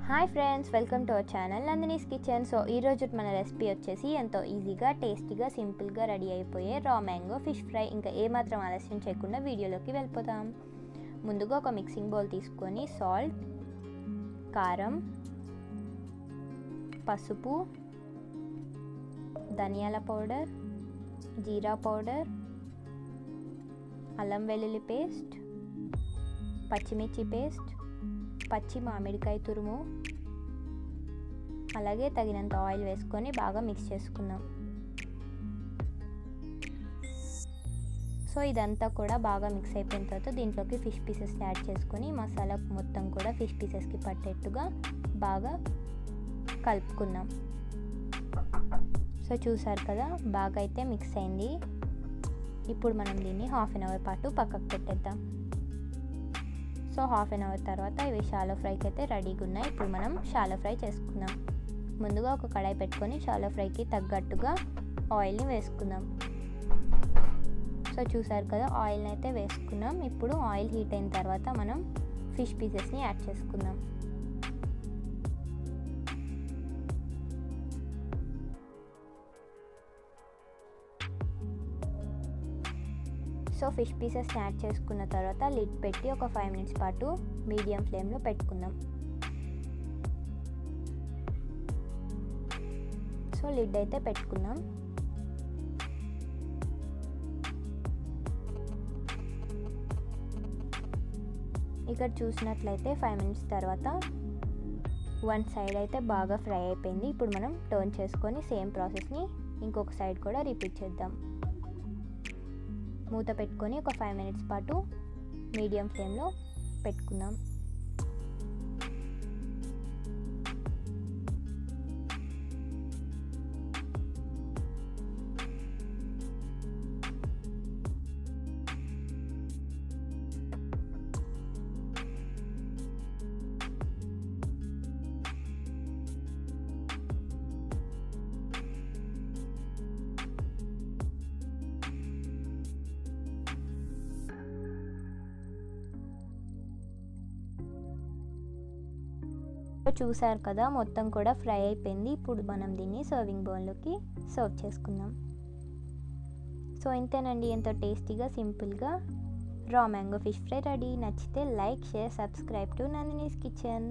Hi friends, welcome to our channel Nandini's kitchen. So ఈరోజు మన recipe వచ్చేసి ఎంతో ఈజీగా, టేస్టీగా, సింపుల్గా రెడీ అయిపోయే రా మ్యాంగో ఫిష్ ఫ్రై. ఇంకా ఏమాత్రం ఆలస్యం చేయకుండా వీడియోలోకి వెళ్ళిపోతాం. ముందుగా ఒక మిక్సింగ్ బౌల్ తీసుకొని సాల్ట్, కారం, పసుపు, ధనియాల పౌడర్, జీరా పౌడర్, అల్లం వెల్లుల్లి పేస్ట్, పచ్చిమిర్చి పేస్ట్, పచ్చి మామిడికాయ తురుము, అలాగే తగినంత ఆయిల్ వేసుకొని బాగా మిక్స్ చేసుకుందాం. సో ఇదంతా కూడా బాగా మిక్స్ అయిపోయిన తర్వాత దీంట్లోకి ఫిష్ పీసెస్ యాడ్ చేసుకొని మసాలా మొత్తం కూడా ఫిష్ పీసెస్కి పట్టేట్టుగా బాగా కలుపుకుందాం. సో చూసారు కదా, బాగా అయితే మిక్స్ అయింది. ఇప్పుడు మనం దీన్ని హాఫ్ అన్ అవర్ పాటు పక్కకు పెట్టేద్దాం. సో హాఫ్ అన్ అవర్ తర్వాత ఇవి షాలో ఫ్రైకి అయితే రెడీగా ఉన్నాయి. ఇప్పుడు మనం షాలో ఫ్రై చేసుకుందాం. ముందుగా ఒక కడాయి పెట్టుకొని షాలో ఫ్రైకి తగ్గట్టుగా ఆయిల్ని వేసుకుందాం. సో చూసారు కదా, ఆయిల్ని అయితే వేసుకున్నాం. ఇప్పుడు ఆయిల్ హీట్ అయిన తర్వాత మనం ఫిష్ పీసెస్ని యాడ్ చేసుకుందాం. సో ఫిష్ పీసెస్ యాడ్ చేసుకున్న తర్వాత లిడ్ పెట్టి ఒక 5 మినిట్స్ పాటు మీడియం ఫ్లేమ్లో పెట్టుకుందాం. సో లిడ్ అయితే పెట్టుకుందాం. ఇక్కడ చూసినట్లయితే 5 మినిట్స్ తర్వాత వన్ సైడ్ అయితే బాగా ఫ్రై అయిపోయింది. ఇప్పుడు మనం టర్న్ చేసుకొని సేమ్ ప్రాసెస్ని ఇంకొక సైడ్ కూడా రిపీట్ చేద్దాం. మూత పెట్టుకొని ఒక 5 మినిట్స్ పాటు మీడియం ఫ్లేమ్లో పెట్టుకుందాం. చూసారు కదా, మొత్తం కూడా ఫ్రై అయిపోయింది. ఇప్పుడు మనం దీన్ని సర్వింగ్ బౌల్లోకి సర్వ్ చేసుకుందాం. సో ఇంతేనండి, ఎంతో టేస్టీగా, సింపుల్గా raw mango fish fry ready. నచ్చితే like, share, subscribe to Nandini's kitchen.